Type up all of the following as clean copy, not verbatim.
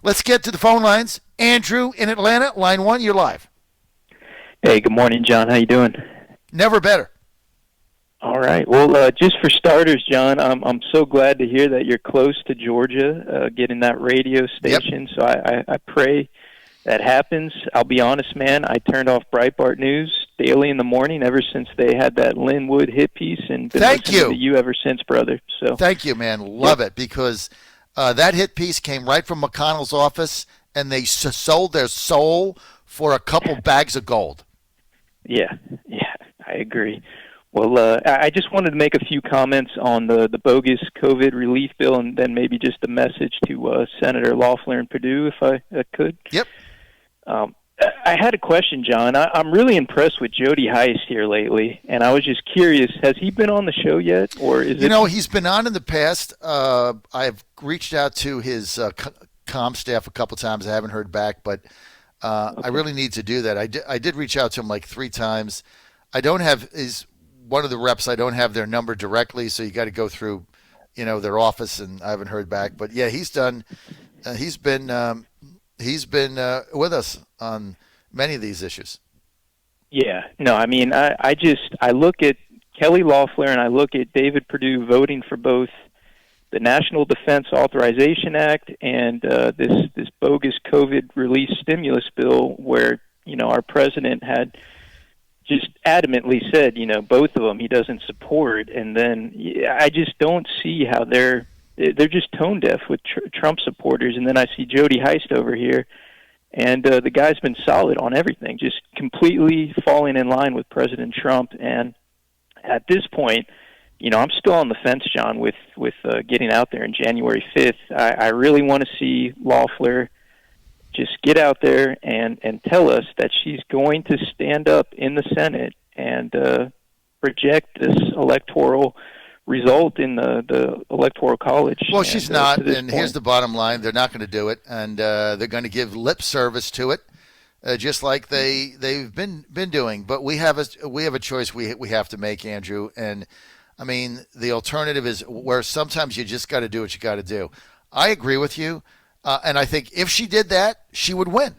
Let's get to the phone lines. Andrew in Atlanta, line 1, you're live. Hey, good morning, John. How you doing? Never better. All right. Well, just for starters, John, I'm so glad to hear that you're close to Georgia, getting that radio station. Yep. So I pray that happens. I'll be honest, man. I turned off Breitbart News daily in the morning ever since they had that Linwood hit piece, and been listening to you ever since, brother. So thank you, man. Love it, because that hit piece came right from McConnell's office, and they sold their soul for a couple bags of gold. Yeah, I agree. Well, I just wanted to make a few comments on the bogus COVID relief bill, and then maybe just a message to Senator Loeffler and Perdue, if I could. Yep. I had a question, John. I'm really impressed with Jody Heist here lately, and I was just curious, has he been on the show yet? Or is he's been on in the past. I've reached out to his comm staff a couple times. I haven't heard back, but okay. I really need to do that. I did reach out to him like 3 times. I don't have one of the reps. I don't have their number directly, so you got to go through, their office, and I haven't heard back. But yeah, he's done. He's been with us on many of these issues. Yeah, no, I mean, I look at Kelly Loeffler and I look at David Perdue voting for both the National Defense Authorization Act and this bogus COVID relief stimulus bill, where our president had just adamantly said, both of them he doesn't support, and then I just don't see how they're just tone deaf with Trump supporters. And then I see Jody Heist over here, and the guy's been solid on everything, just completely falling in line with President Trump. And at this point, I'm still on the fence, John, with getting out there on January 5th. I really want to see Loeffler just get out there and tell us that she's going to stand up in the Senate and reject this electoral result in the Electoral College. Well, she's not, and here's the bottom line. They're not going to do it, and they're going to give lip service to it, just like they've been doing. But we have a choice we have to make, Andrew, and I mean, the alternative is where sometimes you just got to do what you got to do. I agree with you. And I think if she did that, she would win.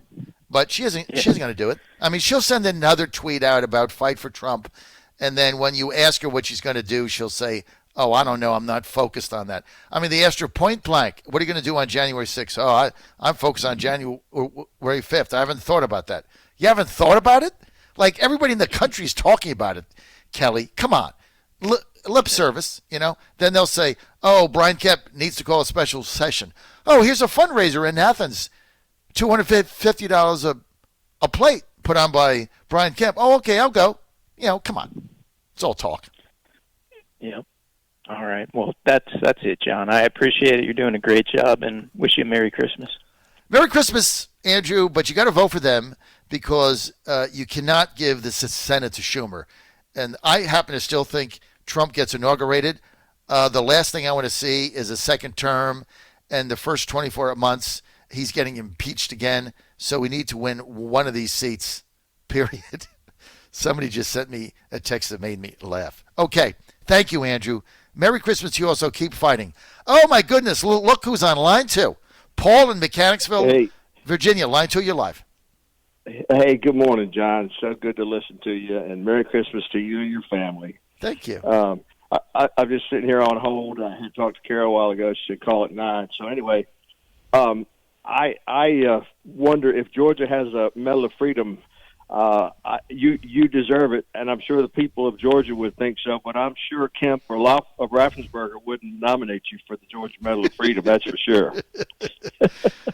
But she isn't. Yeah. She isn't going to do it. I mean, she'll send another tweet out about fight for Trump, and then when you ask her what she's going to do, she'll say, "Oh, I don't know. I'm not focused on that." I mean, they asked her point blank, "What are you going to do on January 6th?" "Oh, I'm focused on January 5th. I haven't thought about that." You haven't thought about it? Like, everybody in the country is talking about it, Kelly. Come on. Lip service, Then they'll say, "Oh, Brian Kemp needs to call a special session." "Oh, here's a fundraiser in Athens, $250 a plate put on by Brian Kemp." "Oh, okay, I'll go." Come on. It's all talk. Yeah. All right. Well, that's it, John. I appreciate it. You're doing a great job, and wish you a Merry Christmas. Merry Christmas, Andrew, but you got to vote for them, because you cannot give the Senate to Schumer. And I happen to still think Trump gets inaugurated. The last thing I want to see is a second term, and the first 24 months he's getting impeached again. So we need to win one of these seats, period. Somebody just sent me a text that made me laugh. Okay, thank you, Andrew. Merry Christmas to you also. Keep fighting. Oh, my goodness, look who's on line 2. Paul in Mechanicsville, Virginia. Line 2, you're live. Hey, good morning, John. So good to listen to you, and Merry Christmas to you and your family. Thank you. I'm just sitting here on hold. I had talked to Carol a while ago. She said call at 9. So anyway, I wonder if Georgia has a Medal of Freedom. You deserve it, and I'm sure the people of Georgia would think so. But I'm sure Kemp or Raffensperger wouldn't nominate you for the Georgia Medal of Freedom. That's for sure.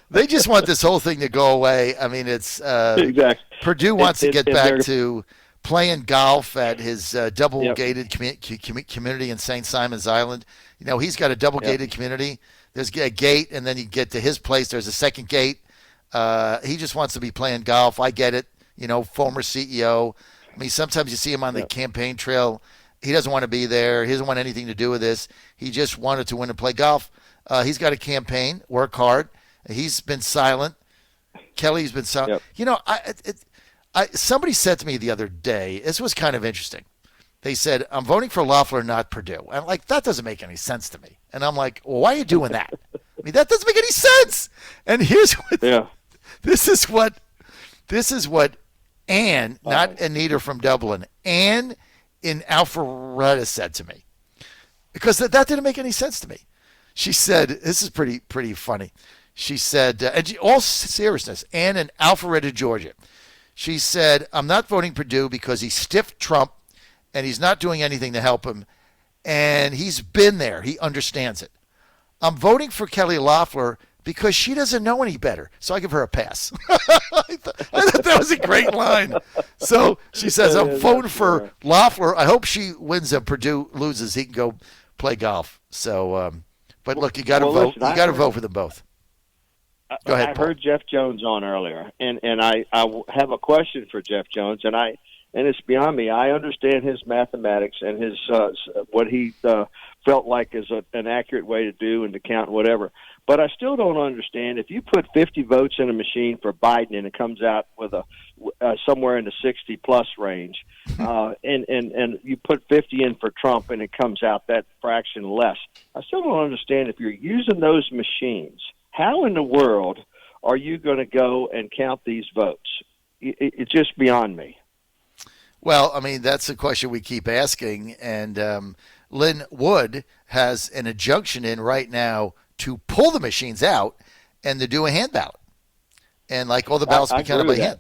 They just want this whole thing to go away. I mean, it's exactly. Purdue wants to get back to playing golf at his double-gated community in St. Simon's Island. He's got a double-gated community. There's a gate, and then you get to his place. There's a second gate. He just wants to be playing golf. I get it. Former CEO. I mean, sometimes you see him on the campaign trail. He doesn't want to be there. He doesn't want anything to do with this. He just wanted to win and play golf. He's got a campaign, work hard. He's been silent. Kelly's been silent. Yep. Somebody said to me the other day, this was kind of interesting. They said, "I'm voting for Loeffler, not Perdue." And that doesn't make any sense to me. And I'm like, well, why are you doing that? I mean, that doesn't make any sense. And here's what. Yeah. This is what Ann, not Anita from Dublin, Ann in Alpharetta said to me, because that didn't make any sense to me. She said, this is pretty funny. She said, all seriousness, Ann in Alpharetta, Georgia. She said, I'm not voting Perdue because he stiffed Trump and he's not doing anything to help him. And he's been there. He understands it. I'm voting for Kelly Loeffler because she doesn't know any better. So I give her a pass. I thought that was a great line. So she says, I'm voting for Loeffler. I hope she wins and Perdue loses. He can go play golf. So, but look, you got to vote. You got to vote for them both. Go ahead, I Paul. heard Jeff Jones on earlier, and I have a question for Jeff Jones, and it's beyond me. I understand his mathematics and his what he felt like is an accurate way to do and to count whatever. But I still don't understand if you put 50 votes in a machine for Biden and it comes out with a somewhere in the 60+ range, and you put 50 in for Trump and it comes out that fraction less. I still don't understand if you're using those machines. How in the world are you going to go and count these votes? It's just beyond me. Well, I mean, that's the question we keep asking. And Lynn Wood has an injunction in right now to pull the machines out and to do a hand ballot. And like all the ballots be counted by hand.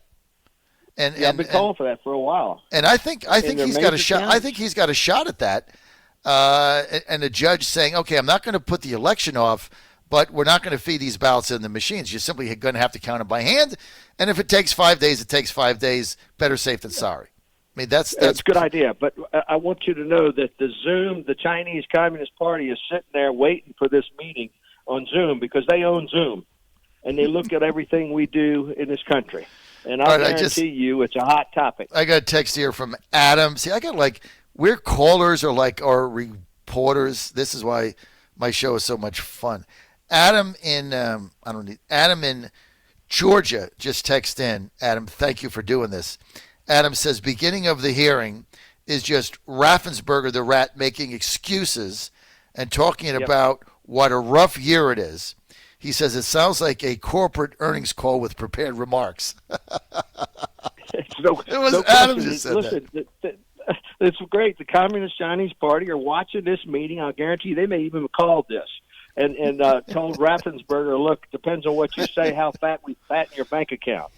And I've been calling for that for a while. And I think he's got a shot. I think he's got a shot at that. And the judge saying, okay, I'm not going to put the election off, but we're not going to feed these ballots in the machines. You're simply going to have to count them by hand. And if it takes 5 days, it takes 5 days. Better safe than sorry. I mean, that's a good idea. But I want you to know that the Chinese Communist Party is sitting there waiting for this meeting on Zoom because they own Zoom. And they look at everything we do in this country. And I guarantee you it's a hot topic. I got a text here from Adam. See, I got we're callers or our reporters. This is why my show is so much fun. Adam in Adam in Georgia just texted in. Adam, thank you for doing this. Adam says beginning of the hearing is just Raffensperger the rat making excuses and talking about what a rough year it is. He says it sounds like a corporate earnings call with prepared remarks. It was Adam just said that. It's great. The Communist Chinese Party are watching this meeting. I'll guarantee you they may even have called this. And told Raffensperger, look, depends on what you say, how fat we fatten your bank account.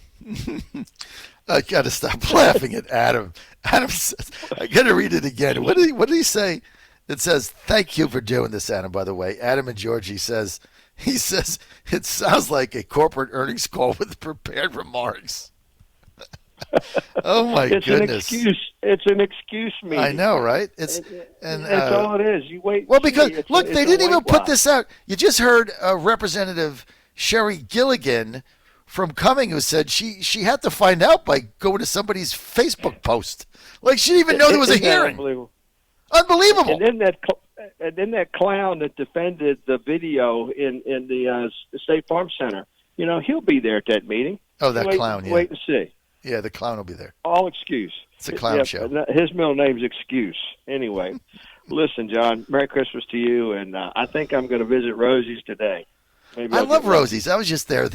I got to stop laughing at Adam. Adam says, I got to read it again. What did he say? It says, thank you for doing this, Adam, by the way. Adam in Georgia, he says, it sounds like a corporate earnings call with prepared remarks. Oh, my goodness. It's an excuse meeting. I know, right? That's all it is. You wait. Well, because, look, they didn't even put this out. You just heard Representative Sherry Gilligan from Cumming who said she had to find out by going to somebody's Facebook post. Like, she didn't even know there was a hearing. Unbelievable. And then that clown that defended the video in the State Farm Center, he'll be there at that meeting. Oh, that clown, yeah. Wait and see. Yeah, the clown will be there. All excuse. It's a clown show. His middle name's Excuse. Anyway, listen, John, Merry Christmas to you, and I think I'm going to visit Rosie's today. I love Rosie's. I was just there.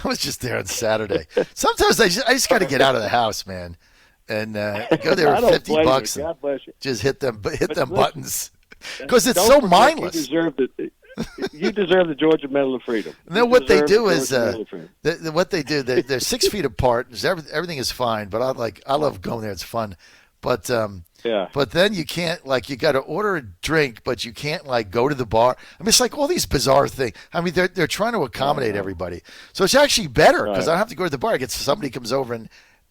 I was just there on Saturday. Sometimes I just got to get out of the house, man, and go there for $50 God bless you. Just hit them buttons because it's so mindless. You deserve the Georgia Medal of Freedom. And then what they do is what they do. They're 6 feet apart. Everything is fine, but I love going there. It's fun, but But then you can't you got to order a drink, but you can't go to the bar. I mean, it's like all these bizarre things. I mean, they're trying to accommodate everybody, so it's actually better because I don't have to go to the bar. I get somebody comes over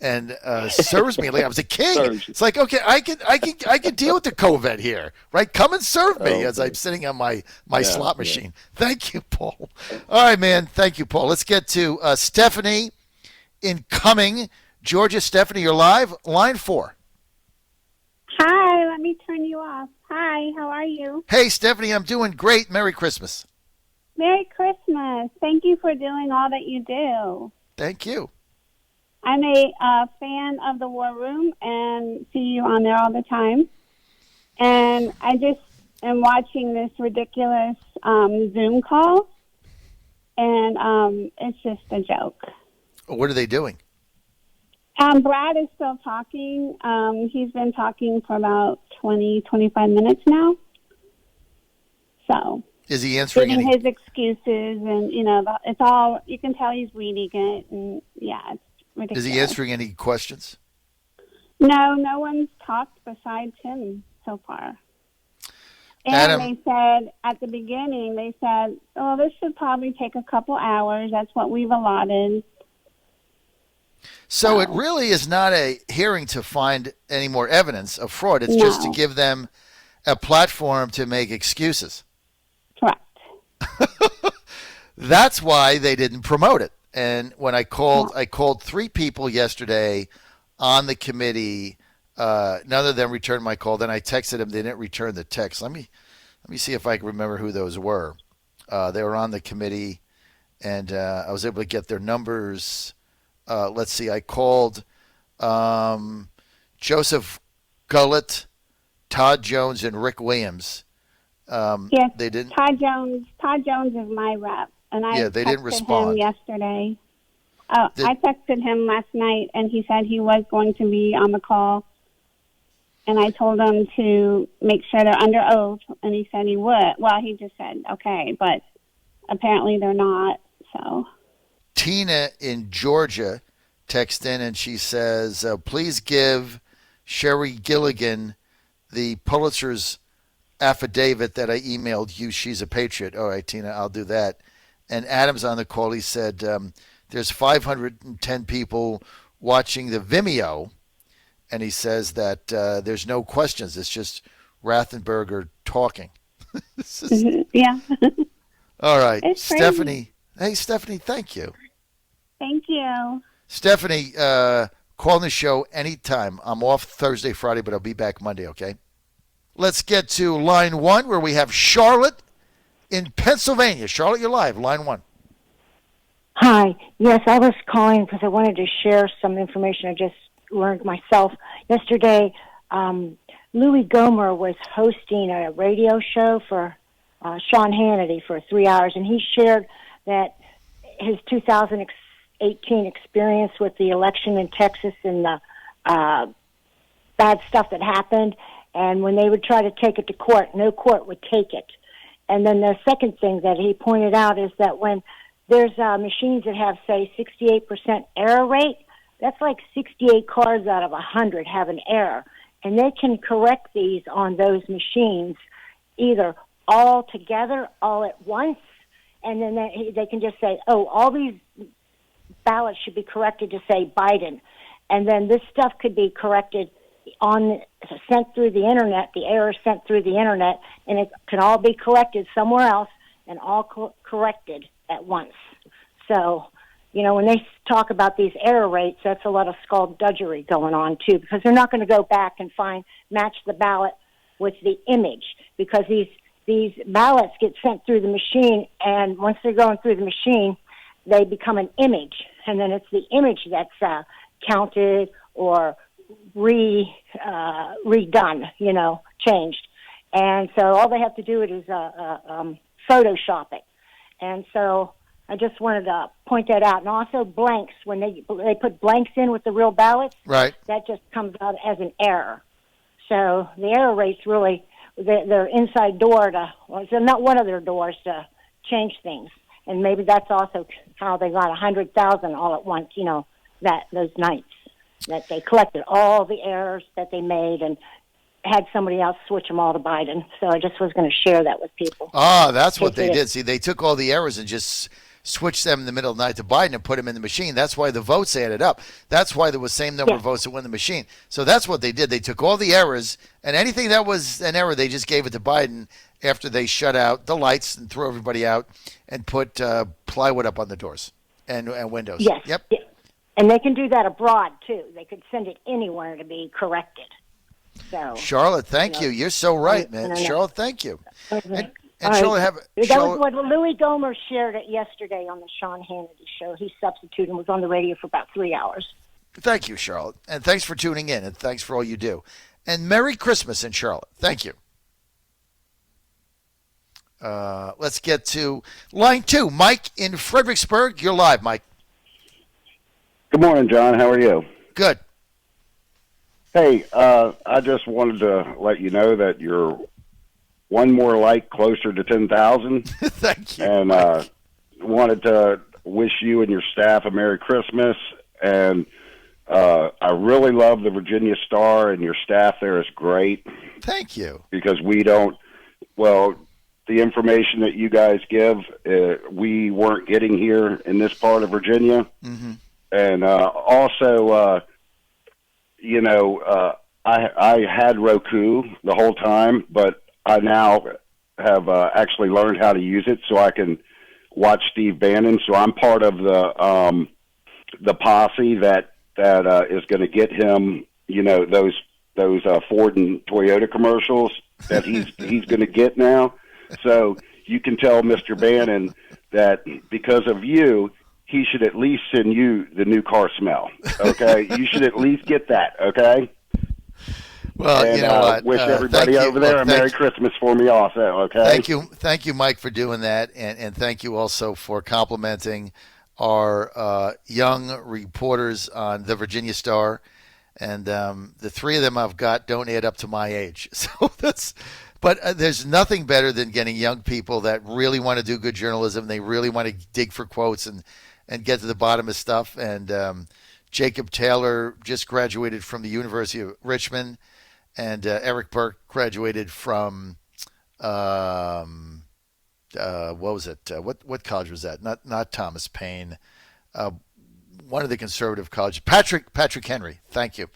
and serves me like I was a king. It's like, okay, I can deal with the COVID here, right? Come and serve me as I'm sitting on my slot machine. Thank you, Paul. All right, man. Thank you, Paul. Let's get to Stephanie in Cumming, Georgia. Stephanie, you're live. Line 4. Hi, let me turn you off. Hi, how are you? Hey, Stephanie, I'm doing great. Merry Christmas. Merry Christmas. Thank you for doing all that you do. Thank you. I'm a fan of the War Room and see you on there all the time. And I just am watching this ridiculous Zoom call. and it's just a joke. What are they doing? Brad is still talking. He's been talking for about 20, 25 minutes now. So is he answering giving any? his excuses, and it's all, you can tell he's reading it, and yeah, it's ridiculous. Is he answering any questions? No one's talked besides him so far. And Adam, they said at the beginning, oh, this should probably take a couple hours. That's what we've allotted. So it really is not a hearing to find any more evidence of fraud. It's just to give them a platform to make excuses. Correct. That's why they didn't promote it. And when I called 3 people yesterday on the committee. None of them returned my call. Then I texted them. They didn't return the text. Let me see if I can remember who those were. They were on the committee, and I was able to get their numbers. Let's see. I called Joseph Gullett, Todd Jones, and Rick Williams. Yes, they didn't. Todd Jones is my rep, and I they texted didn't respond him yesterday. I texted him last night, and he said he was going to be on the call. And I told him to make sure they're under oath, and he said he would. Well, he just said, okay, but apparently they're not, so. Tina in Georgia texted in, and she says, please give Sherry Gilligan the Pulitzer's affidavit that I emailed you. She's a patriot. All right, Tina, I'll do that. And Adam's on the call. He said, there's 510 people watching the Vimeo. And he says that there's no questions. It's just Rathenberger talking. Yeah. All right. It's Stephanie. Crazy. Hey, Stephanie, thank you. Thank you. Stephanie, call the show anytime. I'm off Thursday, Friday, but I'll be back Monday, okay? Let's get to line 1 where we have Charlotte in Pennsylvania. Charlotte, you're live. Line 1. Hi. Yes, I was calling because I wanted to share some information I just learned myself yesterday. Louis Gohmert was hosting a radio show for Sean Hannity for 3 hours, and he shared that his 2018 experience with the election in Texas and the bad stuff that happened, and when they would try to take it to court, no court would take it. And then the second thing that he pointed out is that when there's machines that have, say, 68% error rate, that's like 68 cars out of 100 have an error. And they can correct these on those machines either all together, all at once, and then they can just say, oh, all these ballots should be corrected to say Biden. And then this stuff could be corrected sent through the Internet, the error sent through the Internet, and it can all be collected somewhere else and all corrected at once. So, when they talk about these error rates, that's a lot of skullduggery going on, too, because they're not going to go back and match the ballot with the image, because these ballots get sent through the machine, and once they're going through the machine, they become an image, and then it's the image that's counted or redone, changed. And so all they have to do is Photoshop it. And so I just wanted to point that out. And also blanks, when they put blanks in with the real ballots, right, that just comes out as an error. So the error rates really, their inside door it's not one of their doors to change things. And maybe that's also how they got 100,000 all at once, those nights that they collected all the errors that they made and had somebody else switch them all to Biden. So I just was going to share that with people. Ah, that's what they did. See, they took all the errors and just switched them in the middle of the night to Biden and put them in the machine. That's why the votes added up. That's why there was the same number of votes that won the machine. So that's what they did. They took all the errors, and anything that was an error, they just gave it to Biden after they shut out the lights and threw everybody out and put plywood up on the doors and windows. Yes. Yep. And they can do that abroad, too. They could send it anywhere to be corrected. So, Charlotte, thank you. You're so right, man. Charlotte, thank you. Mm-hmm. And Charlotte, that was what Louis Gohmert shared it yesterday on the Sean Hannity show. He substituted and was on the radio for about 3 hours. Thank you, Charlotte. And thanks for tuning in, and thanks for all you do. And Merry Christmas in Charlotte. Thank you. Let's get to line 2. Mike in Fredericksburg. You're live, Mike. Good morning, John. How are you? Good. Hey, I just wanted to let you know that you're one more like closer to 10,000. Thank you. And wanted to wish you and your staff a Merry Christmas. And I really love the Virginia Star, and your staff there is great. Thank you. Because the information that you guys give, we weren't getting here in this part of Virginia. Mm-hmm. And also, I had Roku the whole time, but I now have actually learned how to use it so I can watch Steve Bannon. So I'm part of the posse that is going to get him, those Ford and Toyota commercials that he's going to get now. So you can tell Mr. Bannon that because of you, he should at least send you the new car smell. Okay, you should at least get that. Okay. Well, and, you know what? Wish everybody over there a Merry Christmas for me also. Okay. Thank you, Mike, for doing that, and thank you also for complimenting our young reporters on the Virginia Star, and the 3 of them I've got don't add up to my age. So but there's nothing better than getting young people that really want to do good journalism. They really want to dig for quotes and get to the bottom of stuff. And Jacob Taylor just graduated from the University of Richmond, and Eric Burke graduated from what was it? What college was that? Not Thomas Paine. One of the conservative colleges. Patrick Henry. Thank you,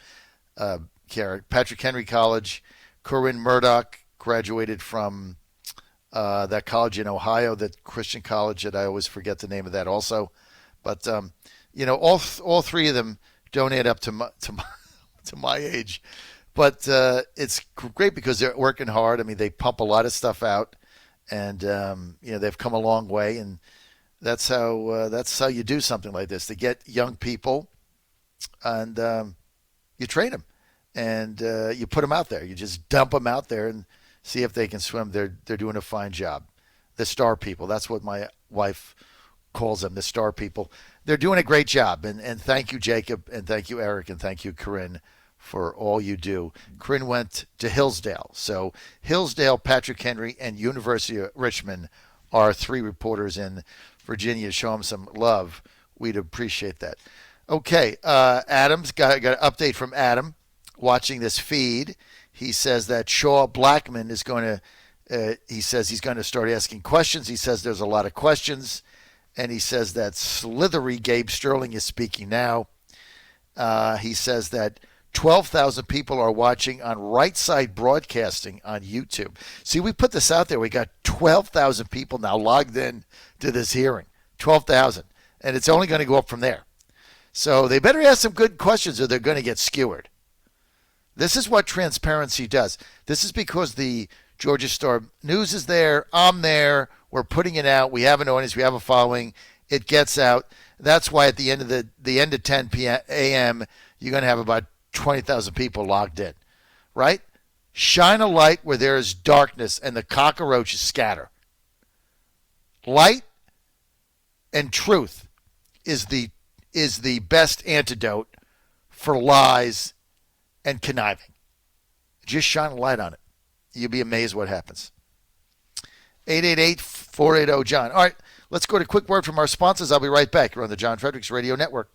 Karen. Patrick Henry College. Corinne Murdoch graduated from that college in Ohio, that Christian college that I always forget the name of that also. But all 3 of them don't add up to my age. But it's great because they're working hard. I mean, they pump a lot of stuff out, and they've come a long way. And that's how you do something like this, to get young people, and you train them, and you put them out there. You just dump them out there and see if they can swim. They're doing a fine job. The star people. That's what my wife calls them, the star people. They're doing a great job. And thank you, Jacob, and thank you, Eric, and thank you, Corinne, for all you do. Corinne went to Hillsdale. So Hillsdale, Patrick Henry, and University of Richmond are 3 reporters in Virginia. Show them some love. We'd appreciate that. Okay, Adam's got an update from Adam watching this feed. He says that Shaw Blackman is going to, he says he's going to start asking questions. He says there's a lot of questions. And he says that slithery Gabe Sterling is speaking now. He says that 12,000 people are watching on Right Side Broadcasting on YouTube. See, we put this out there. We got 12,000 people now logged in to this hearing. 12,000. And it's only going to go up from there. So they better ask some good questions or they're going to get skewered. This is what transparency does. This is because the Georgia Star News is there. I'm there. We're putting it out. We have an audience. We have a following. It gets out. That's why at the end of 10 a.m., you're going to have about 20,000 people logged in, right? Shine a light where there is darkness and the cockroaches scatter. Light and truth is the best antidote for lies and conniving. Just shine a light on it. You'll be amazed what happens. 888-480-JOHN. All right, let's go to a quick word from our sponsors. I'll be right back. You're on the John Fredericks Radio Network.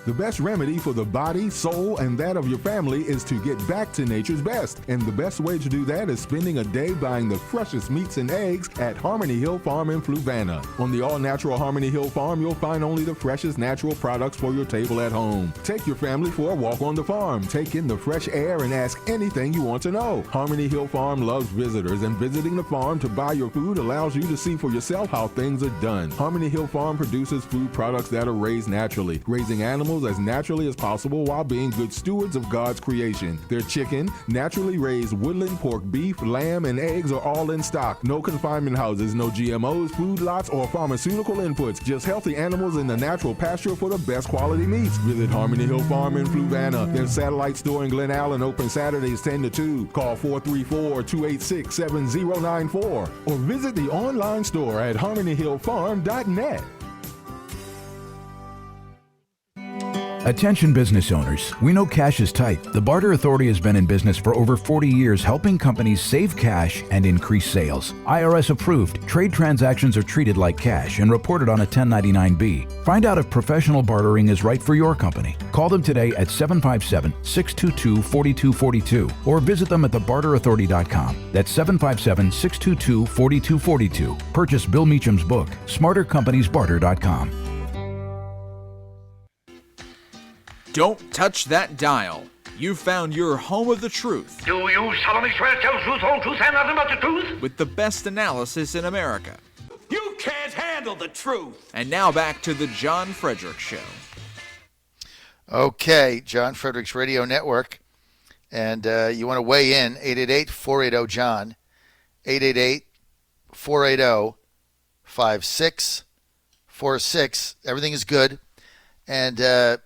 The best remedy for the body, soul, and that of your family is to get back to nature's best. And the best way to do that is spending a day buying the freshest meats and eggs at Harmony Hill Farm in Fluvanna. On the all-natural Harmony Hill Farm, you'll find only the freshest natural products for your table at home. Take your family for a walk on the farm. Take in the fresh air and ask anything you want to know. Harmony Hill Farm loves visitors, and visiting the farm to buy your food allows you to see for yourself how things are done. Harmony Hill Farm produces food products that are raised naturally, raising animals animals as naturally as possible while being good stewards of God's creation. Their chicken, naturally raised woodland pork, beef, lamb, and eggs are all in stock. No confinement houses, no GMOs, food lots, or pharmaceutical inputs. Just healthy animals in the natural pasture for the best quality meats. Visit Harmony Hill Farm in Fluvanna. Their satellite store in Glen Allen open Saturdays 10 to 2. Call 434-286-7094 or visit the online store at harmonyhillfarm.net. Attention business owners, we know cash is tight. The Barter Authority has been in business for over 40 years helping companies save cash and increase sales. IRS approved, trade transactions are treated like cash and reported on a 1099-B. Find out if professional bartering is right for your company. Call them today at 757-622-4242 or visit them at thebarterauthority.com. That's 757-622-4242. Purchase Bill Meacham's book, SmarterCompaniesBarter.com. Don't touch that dial. You've found your home of the truth. Do you solemnly swear to tell the truth, whole truth, and nothing but the truth? With the best analysis in America. You can't handle the truth. And now back to the John Fredericks Show. Okay, John Fredericks Radio Network. And you want to weigh in, 888-480-JOHN, 888-480-5646. Everything is good. And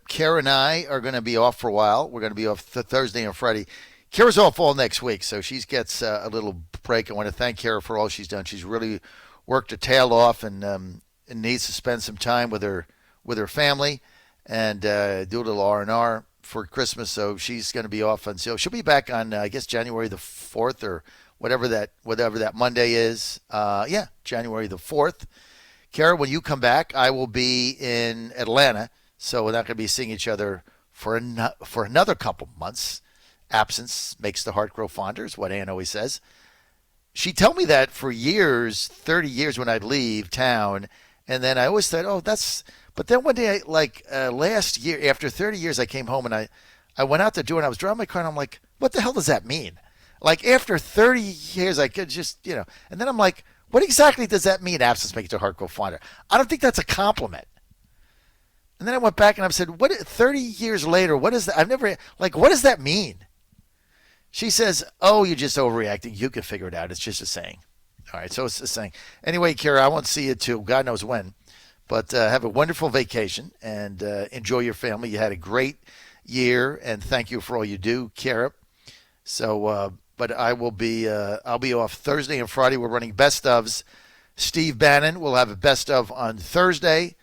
Kara and I are going to be off for a while. We're going to be off Thursday and Friday. Kara's off all next week, so she gets a little break. I want to thank Kara for all she's done. She's really worked her tail off and needs to spend some time with her family and do a little R&R for Christmas. So she's going to be off until she'll be back on I guess January the 4th or whatever that Monday is. January the 4th. Kara, when you come back, I will be in Atlanta. So we're not going to be seeing each other for another couple months. Absence makes the heart grow fonder, is what Ann always says. She told me that for years, 30 years when I'd leave town. And then I always thought, but then one day, last year, after 30 years, I came home and I went out the door and I was driving my car and I'm like, what the hell does that mean? Like after 30 years, I could just, and then I'm like, what exactly does that mean, absence makes the heart grow fonder? I don't think that's a compliment. And then I went back and I said, 30 years later, what is that? What does that mean? She says, you're just overreacting. You can figure it out. It's just a saying. All right, so it's a saying. Anyway, Kara, I won't see you till God knows when. But have a wonderful vacation and enjoy your family. You had a great year, and thank you for all you do, Kara. So, but I'll be off Thursday and Friday. We're running best ofs. Steve Bannon will have a best of on Thursday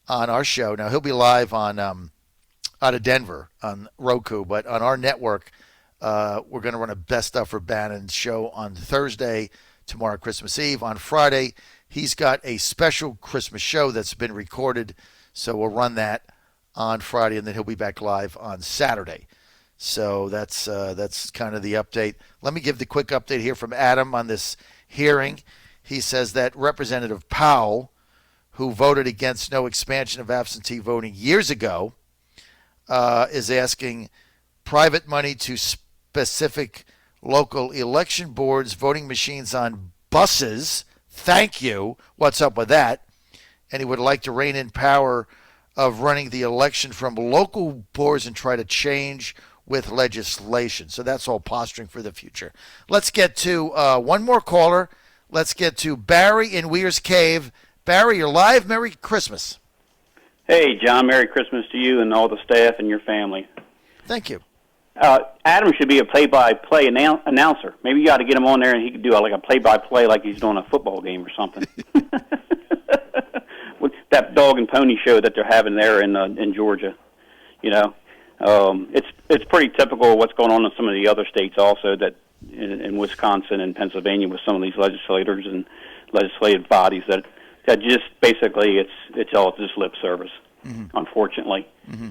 on our show. Now he'll be live on out of Denver on Roku, but on our network, we're going to run a best of for Bannon's show on Thursday. Tomorrow, Christmas Eve. On Friday, he's got a special Christmas show that's been recorded, so we'll run that on Friday, and then he'll be back live on Saturday. So that's kind of the update. Let me give the quick update here from Adam on this hearing. He says that Representative Powell, who voted against no expansion of absentee voting years ago, is asking private money to specific local election boards, voting machines on buses. Thank you. What's up with that? And he would like to rein in power of running the election from local boards and try to change with legislation. So that's all posturing for the future. Let's get to one more caller. Let's get to Barry in Weir's Cave. Barry, you're live. Merry Christmas. Hey, John. Merry Christmas to you and all the staff and your family. Thank you. Adam should be a play-by-play announcer. Maybe you got to get him on there and he could do like a play-by-play like he's doing a football game or something. With that dog and pony show that they're having there in Georgia, it's pretty typical of what's going on in some of the other states also, that in Wisconsin and Pennsylvania with some of these legislators and legislative bodies that just basically it's all just lip service, unfortunately. Mm-hmm.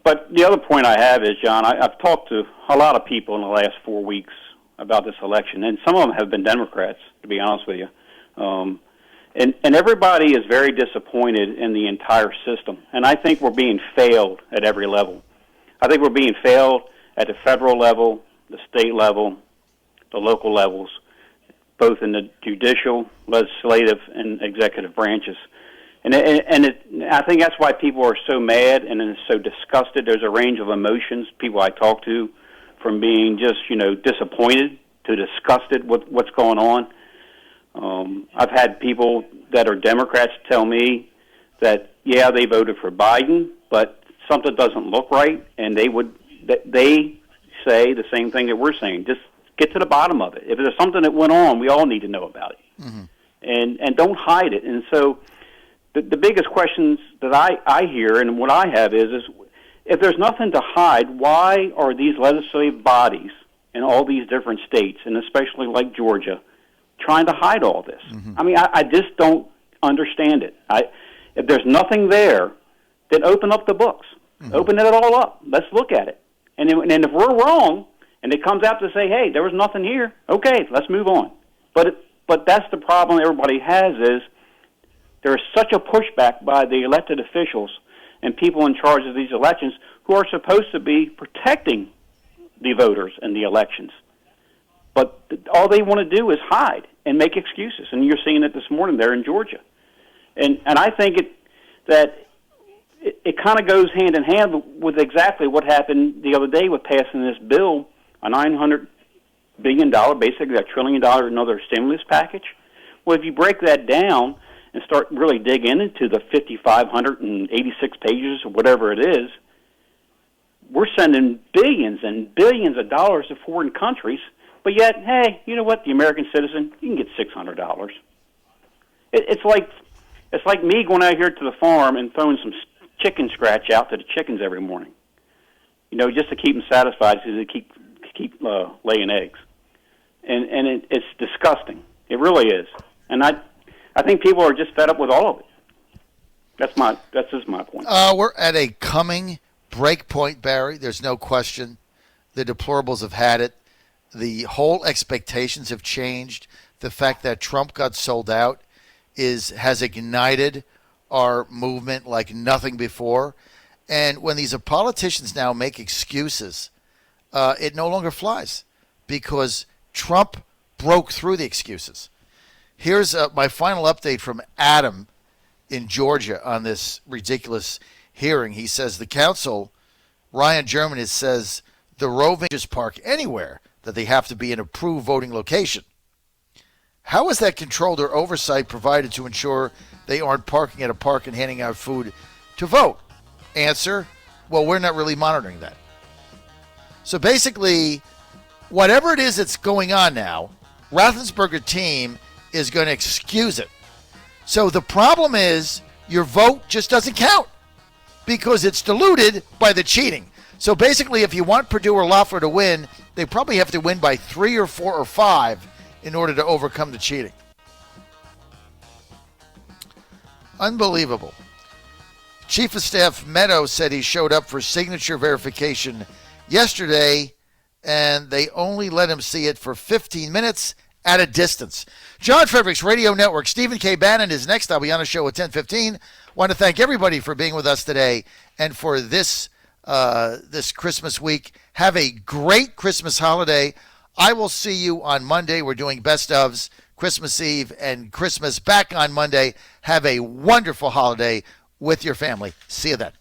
But the other point I have is, John, I've talked to a lot of people in the last 4 weeks about this election, and some of them have been Democrats, to be honest with you. And everybody is very disappointed in the entire system, and I think we're being failed at every level. I think we're being failed at the federal level, the state level, the local levels, both in the judicial, legislative, and executive branches. I think that's why people are so mad and so disgusted. There's a range of emotions, people I talk to, from being just, disappointed to disgusted with what's going on. I've had people that are Democrats tell me that, yeah, they voted for Biden, but something doesn't look right, and they say the same thing that we're saying. Just get to the bottom of it. If there's something that went on, we all need to know about it. Mm-hmm. And don't hide it. And so the biggest questions that I hear and what I have is if there's nothing to hide, why are these legislative bodies in all these different states, and especially like Georgia, trying to hide all this? Mm-hmm. I mean, I just don't understand it. If there's nothing there, then open up the books. Mm-hmm. Open it all up. Let's look at it. And if we're wrong, and it comes out to say, hey, there was nothing here, okay, let's move on. But that's the problem everybody has is there is such a pushback by the elected officials and people in charge of these elections who are supposed to be protecting the voters in the elections. But all they want to do is hide and make excuses. And you're seeing it this morning there in Georgia. And I think it kind of goes hand in hand with exactly what happened the other day with passing this bill, a $900 billion, basically $1 trillion, another stimulus package. Well, if you break that down and start really digging into the 5,586 pages or whatever it is, we're sending billions and billions of dollars to foreign countries, but yet, hey, you know what? The American citizen, you can get $600. It's like me going out here to the farm and throwing some chicken scratch out to the chickens every morning, just to keep them satisfied so they keep laying eggs. And it's disgusting. It really is. And I think people are just fed up with all of it. That's just my point. We're at a coming break point, Barry. There's no question. The deplorables have had it. The whole expectations have changed. The fact that Trump got sold out has ignited our movement like nothing before. And when these politicians now make excuses, it no longer flies because Trump broke through the excuses. Here's my final update from Adam in Georgia on this ridiculous hearing. He says the council, Ryan German, says the roving just park anywhere that they have to be an approved voting location. How is that controlled or oversight provided to ensure they aren't parking at a park and handing out food to vote? Answer, well, we're not really monitoring that. So basically, whatever it is that's going on now, Raffensperger team is going to excuse it. So the problem is your vote just doesn't count because it's diluted by the cheating. So basically, if you want Purdue or Loeffler to win, they probably have to win by 3 or 4 or 5 in order to overcome the cheating. Unbelievable. Chief of Staff Meadows said he showed up for signature verification yesterday, and they only let him see it for 15 minutes at a distance. John Fredericks Radio Network. Stephen K. Bannon is next. I'll be on a show at 10:15. Want to thank everybody for being with us today and for this Christmas week. Have a great Christmas holiday. I will see you on Monday. We're doing best ofs, Christmas Eve and Christmas back on Monday. Have a wonderful holiday with your family. See you then.